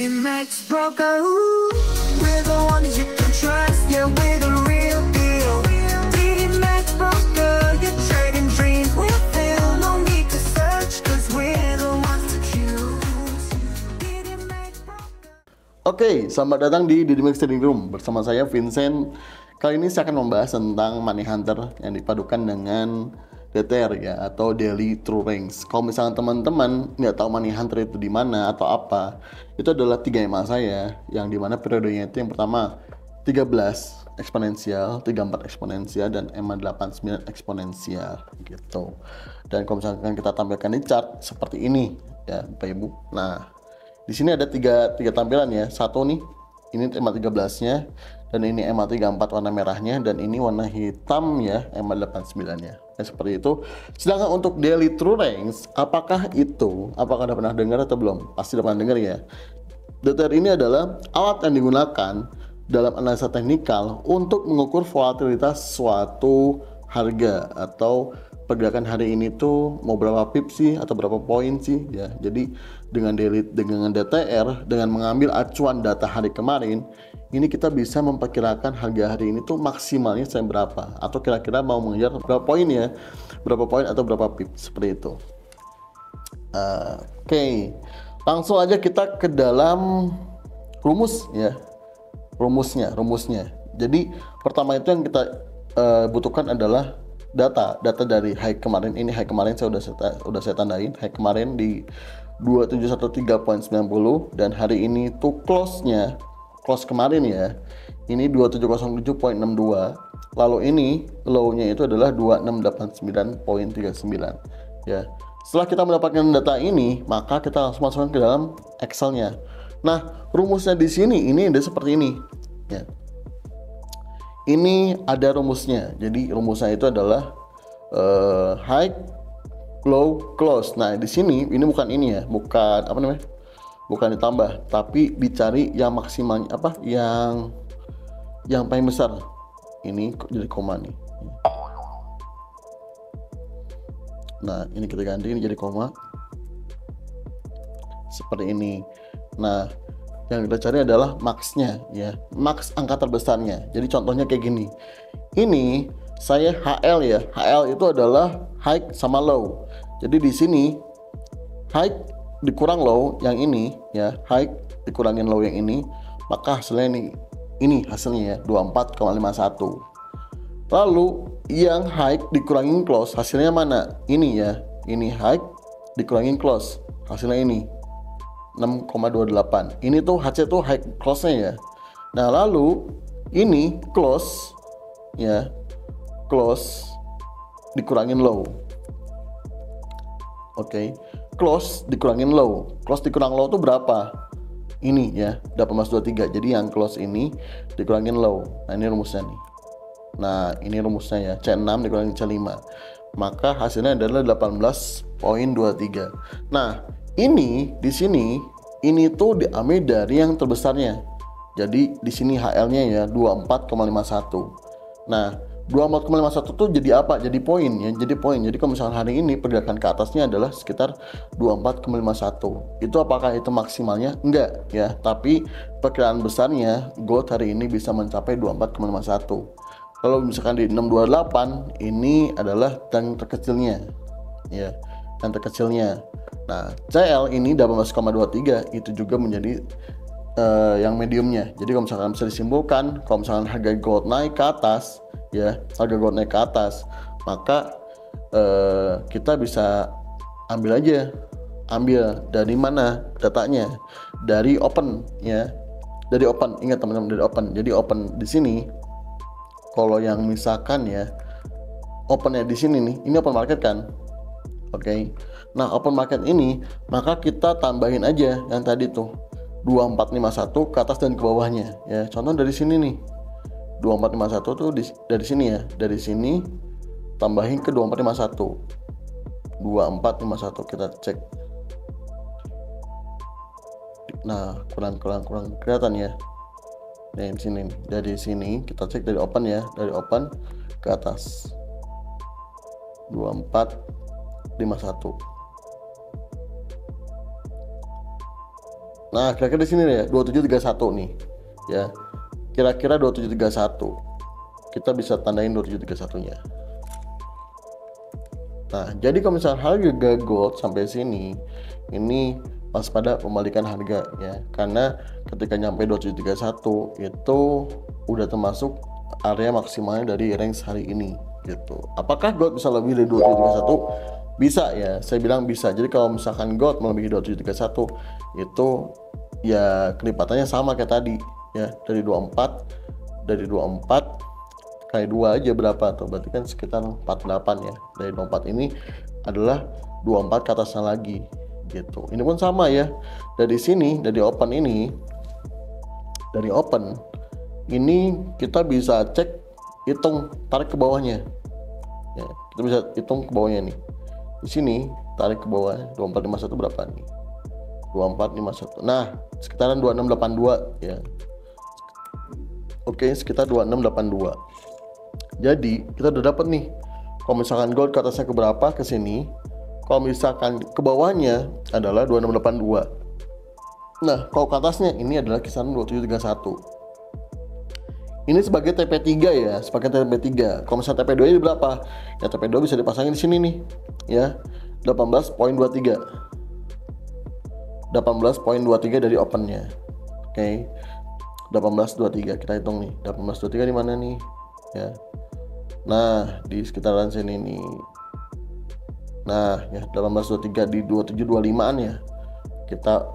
Max Broker, we're the ones you can trust. Yeah, we're the real deal. Max Broker, your trading dreams will fill. No need to search, cause we're the ones to choose. Max Broker. Oke, selamat datang di Max Trading Room bersama saya Vincent. Kali ini saya akan membahas tentang Money Hunter yang dipadukan dengan DTR ya, atau Daily True Range. Kalau misalnya teman-teman nggak tahu Money Hunter itu di mana atau apa, itu adalah 3 EMA saya, yang dimana periodenya itu yang pertama 13 eksponensial, 34 eksponensial, dan EMA 89 eksponensial gitu. Dan kalau misalkan kita tampilkan di chart seperti ini ya Bapak Ibu. Nah, di sini ada tiga tampilan ya. Satu nih, ini EMA 13-nya, dan ini EMA 34 warna merahnya, dan ini warna hitam ya, EMA 89-nya. Ya, seperti itu. Sedangkan untuk Daily True Range, apakah udah pernah dengar atau belum? Pasti udah pernah dengar ya. DTR ini adalah alat yang digunakan dalam analisa teknikal untuk mengukur volatilitas suatu harga atau pergerakan hari ini tuh mau berapa pip sih atau berapa poin sih ya. Jadi dengan DTR, dengan mengambil acuan data hari kemarin, ini kita bisa memperkirakan harga hari ini tuh maksimalnya sampai berapa, atau kira-kira mau mengejar berapa poin ya, berapa poin atau berapa pip, seperti itu. Oke, langsung aja kita ke dalam rumus ya, rumusnya. Jadi pertama itu yang kita butuhkan adalah data dari high kemarin. Ini high kemarin saya udah saya tandain, high kemarin di 2713.90, dan hari ini tuh close kemarin ya, ini 2707.62. Lalu ini low-nya itu adalah 2689.39 ya. Setelah kita mendapatkan data ini, maka kita langsung masukkan ke dalam Excel-nya. Nah, rumusnya di sini ini ada seperti ini ya. Ini ada rumusnya. Jadi rumusnya itu adalah high, low, close. Nah, di sini ini bukan ini ya, bukan apa namanya? Bukan ditambah, tapi dicari yang maksimalnya apa? Yang paling besar. Ini jadi koma nih. Nah, ini kita ganti, ini jadi koma. Seperti ini. Nah, yang kita cari adalah max-nya ya, max angka terbesarnya. Jadi contohnya kayak gini. Ini saya HL ya. HL itu adalah high sama low. Jadi di sini high dikurang low yang ini ya, high dikurangin low yang ini, maka hasilnya ini hasilnya ya 24,51. Lalu yang high dikurangin close, hasilnya mana? Ini ya. Ini high dikurangin close, hasilnya ini 6,28. Ini tuh HC tuh high close-nya ya. Nah, lalu ini close ya. Close dikurangin low. Oke. Close dikurangin low. Close dikurang low tuh berapa? Ini ya, 18,23. Jadi yang close ini dikurangin low. Nah, ini rumusnya nih. Nah, ini rumusnya ya. C6 dikurangin C5. Maka hasilnya adalah 18,23. Nah, ini di sini ini tuh diambil dari yang terbesarnya. Jadi di sini HL-nya ya 24,51. Nah, 24,51 tuh jadi apa? Jadi poin ya, jadi poin. Jadi kalau misalnya hari ini pergerakan ke atasnya adalah sekitar 24,51. Itu apakah itu maksimalnya? Enggak ya, tapi perkiraan besarnya gold hari ini bisa mencapai 24,51. Kalau misalkan di 628, ini adalah yang terkecilnya ya, yang terkecilnya. Nah, CL ini 18,23 itu juga menjadi yang mediumnya. Jadi kalau misalkan bisa disimpulkan, kalau misalkan harga gold naik ke atas ya, harga gold naik ke atas, maka kita bisa ambil dari mana datanya? Dari open ya. Dari open, ingat teman-teman, dari open. Jadi open di sini, kalau yang misalkan ya opennya di sini nih, ini open market kan. Oke. Nah, open market ini, maka kita tambahin aja yang tadi tuh 2451 ke atas dan ke bawahnya ya. Contoh dari sini nih, 2451 tuh dari sini ya, dari sini tambahin ke 2451. 2451 kita cek. Nah, kurang kelihatan ya. Nah, di sini, dari sini kita cek dari open ya, dari open ke atas 2451. Nah, kira-kira di sini ya 2731 nih. Ya. Kira-kira 2731. Kita bisa tandain 2731-nya. Nah, jadi kalau misalnya harga gold sampai sini, ini waspada pembalikan harga ya. Karena ketika nyampe 2731 itu udah termasuk area maksimalnya dari range hari ini gitu. Apakah gold bisa lebih dari 2731? Bisa ya, saya bilang bisa. Jadi kalau misalkan gold melebihi 2731 itu ya kelipatannya sama kayak tadi ya, dari 24 kali 2 aja berapa tuh, berarti kan sekitar 48 ya. Dari 24 ini adalah 24 ke atasnya lagi gitu. Ini pun sama ya, dari sini, dari open ini, dari open ini kita bisa cek, hitung, tarik ke bawahnya ya. Kita bisa hitung ke bawahnya nih, di sini tarik ke bawah 2451 berapa nih, 2451. Nah sekitaran 2682 ya. Oke, sekitar 2682. Jadi kita udah dapat nih, kalau misalkan gold ke atasnya ke berapa, ke sini. Kalau misalkan ke bawahnya adalah 2682. Nah kalau ke atasnya ini adalah kisaran 2731. Ini sebagai TP3 ya, sebagai TP3. Kalau misalnya TP2 ini berapa? Ya TP2 bisa dipasangin di sini nih ya, 18.23. 18.23 dari opennya. Oke. 18.23 kita hitung nih. 18.23 di mana nih? Ya. Nah, di sekitaran sini nih. Nah, ya 18.23 di 27.25-an ya. Kita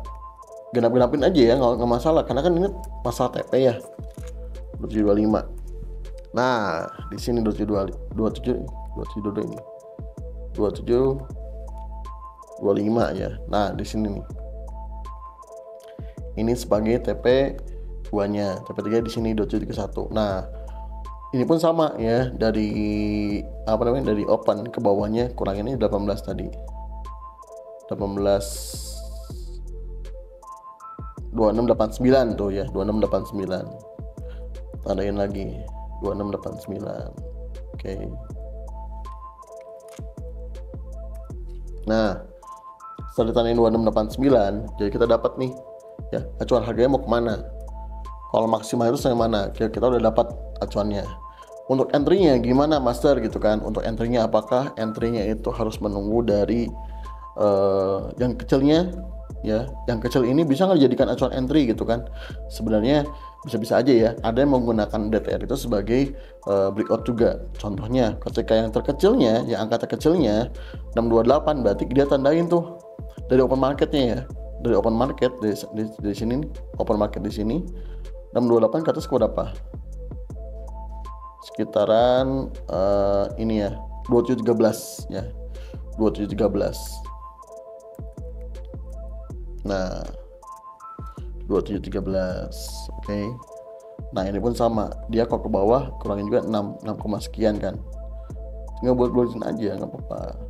genap-genapin aja ya, nggak masalah karena kan ini masalah TP ya. 27.25. Nah, di sini 27 ini. 27.25 ya. Nah, di sini nih. Ini sebagai TP2-nya. TP3 di sini 2731. Nah, ini pun sama ya, dari dari open ke bawahnya kurang ini 18 tadi. 2689 tuh ya, 2689. Tandain lagi 2689. Oke. Nah, setelah ditandain 2689, jadi kita dapat nih ya, acuan harganya mau kemana. Kalau maksimal itu yang mana? Kita udah dapat acuannya. Untuk entry-nya gimana master gitu kan? Untuk entry-nya apakah entry-nya itu harus menunggu dari yang kecilnya ya? Yang kecil ini bisa nggak dijadikan acuan entry gitu kan? Sebenarnya bisa-bisa aja ya. Ada yang menggunakan DTR itu sebagai breakout juga. Contohnya ketika yang terkecilnya, yang angka terkecilnya 628, berarti dia tandain tuh dari open marketnya ya. Dari open market dari sini nih, open market di sini 628 ke atas ke berapa? Sekitaran ini ya 2713 ya, 2713. Nah 2713. Oke. Nah ini pun sama, dia kok ke bawah kurangin juga 6 sekian kan, tinggal buat-buatin aja nggak apa-apa.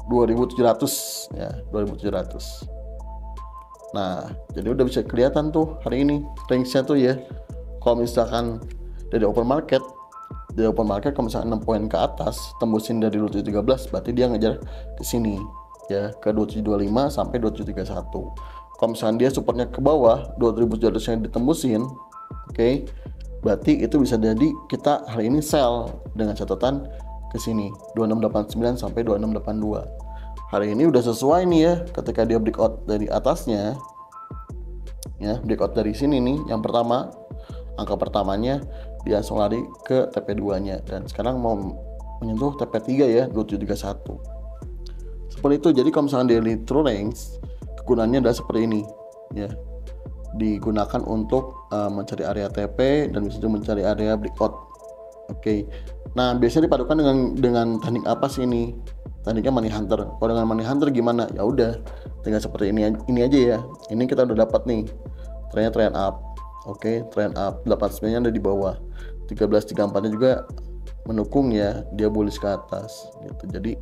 2700 ya, 2700. Nah, jadi udah bisa kelihatan tuh hari ini range-nya tuh ya. Kalau misalkan dari open market kalau misalkan 6 poin ke atas tembusin dari 2713, berarti dia ngejar ke sini ya, ke 2725 sampai 2731. Kalau misalkan dia supportnya ke bawah 2700 yang ditembusin, oke, berarti itu bisa jadi kita hari ini sell dengan catatan ke sini 2689 sampai 2682. Hari ini udah sesuai nih ya, ketika dia breakout dari atasnya ya, breakout dari sini nih, yang pertama angka pertamanya dia langsung lari ke TP2-nya, dan sekarang mau menyentuh TP3 ya, 2731. Seperti itu. Jadi kalau misalkan daily true range, kegunaannya adalah seperti ini ya, digunakan untuk mencari area TP dan bisa juga mencari area breakout. Oke. Nah, biasanya dipadukan dengan teknik apa sih ini? Tekniknya money hunter. Kalau dengan money hunter gimana? Ya udah, tinggal seperti ini aja ya. Ini kita udah dapat nih. Trennya trend up. Oke, trend up. 89-nya ada di bawah. 1334-nya juga mendukung ya, dia bullish ke atas gitu. Jadi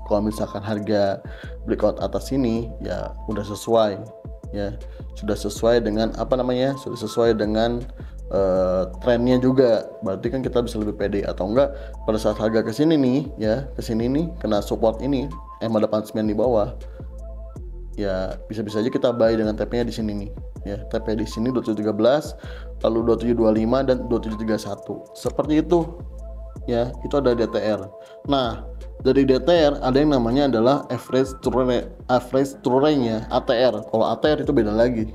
kalau misalkan harga breakout atas ini ya udah sesuai ya. Sudah sesuai dengan sudah sesuai dengan trennya juga, berarti kan kita bisa lebih pede. Atau enggak pada saat harga kesini nih ya, kesini nih kena support ini EMA89 di bawah, ya bisa-bisa aja kita buy dengan TP-nya di sini nih ya. TP di sini 2713, lalu 2725 dan 2731. Seperti itu ya, itu ada DTR. Nah, dari DTR ada yang namanya adalah average true range ya, ATR. Kalau ATR itu beda lagi.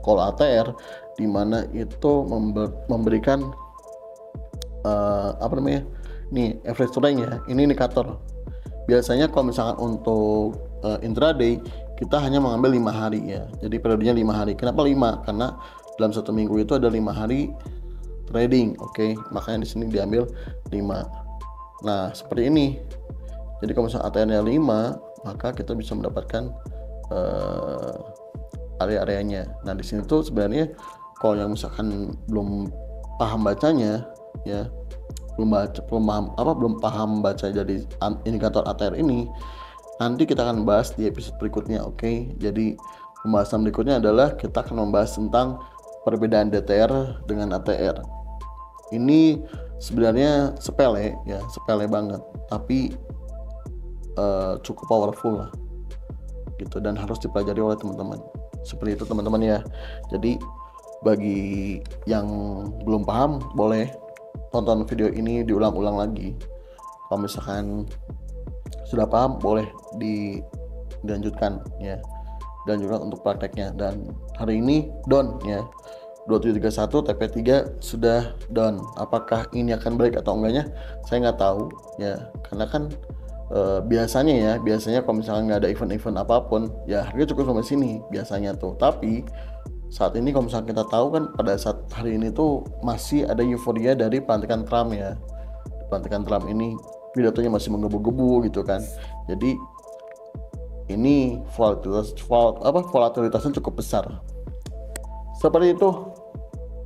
Kalau ATR dimana itu memberikan apa namanya? Nih, average true range ya. Ini indikator. Biasanya kalau misalkan untuk intraday kita hanya mengambil 5 hari ya. Jadi periodenya 5 hari. Kenapa 5? Karena dalam satu minggu itu ada 5 hari trading, oke. Makanya di sini diambil 5. Nah, seperti ini. Jadi kalau misalnya ATR-nya 5, maka kita bisa mendapatkan area-areanya. Nah, di sini tuh sebenarnya kalau yang misalkan belum paham bacanya ya, belum paham baca dari indikator ATR ini, nanti kita akan bahas di episode berikutnya, oke. Jadi pembahasan berikutnya adalah kita akan membahas tentang perbedaan DTR dengan ATR. Ini sebenarnya sepele ya, sepele banget, tapi cukup powerful lah gitu, dan harus dipelajari oleh teman-teman. Seperti itu teman-teman ya. Jadi bagi yang belum paham, boleh tonton video ini diulang-ulang lagi. Kalau misalkan sudah paham, boleh dilanjutkan ya, dan juga untuk prakteknya. Dan hari ini down ya, 2731 TP3 sudah down. Apakah ini akan balik atau enggaknya saya nggak tahu ya, karena kan biasanya kalau misalkan nggak ada event-event apapun ya, harga cukup sampai sini biasanya tuh. Tapi saat ini kalau misalkan kita tahu kan, pada saat hari ini tuh masih ada euforia dari pelantikan Trump ya. Pelantikan Trump ini pidatonya masih menggebu-gebu gitu kan. Jadi ini volatilitasnya cukup besar. Seperti itu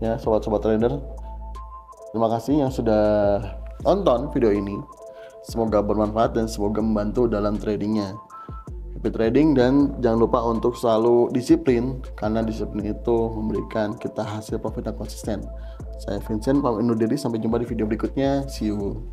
ya sobat-sobat trader. Terima kasih yang sudah nonton video ini. Semoga bermanfaat dan semoga membantu dalam tradingnya. Happy trading, dan jangan lupa untuk selalu disiplin, karena disiplin itu memberikan kita hasil profit yang konsisten. Saya Vincent, pamit undur diri, sampai jumpa di video berikutnya. See you.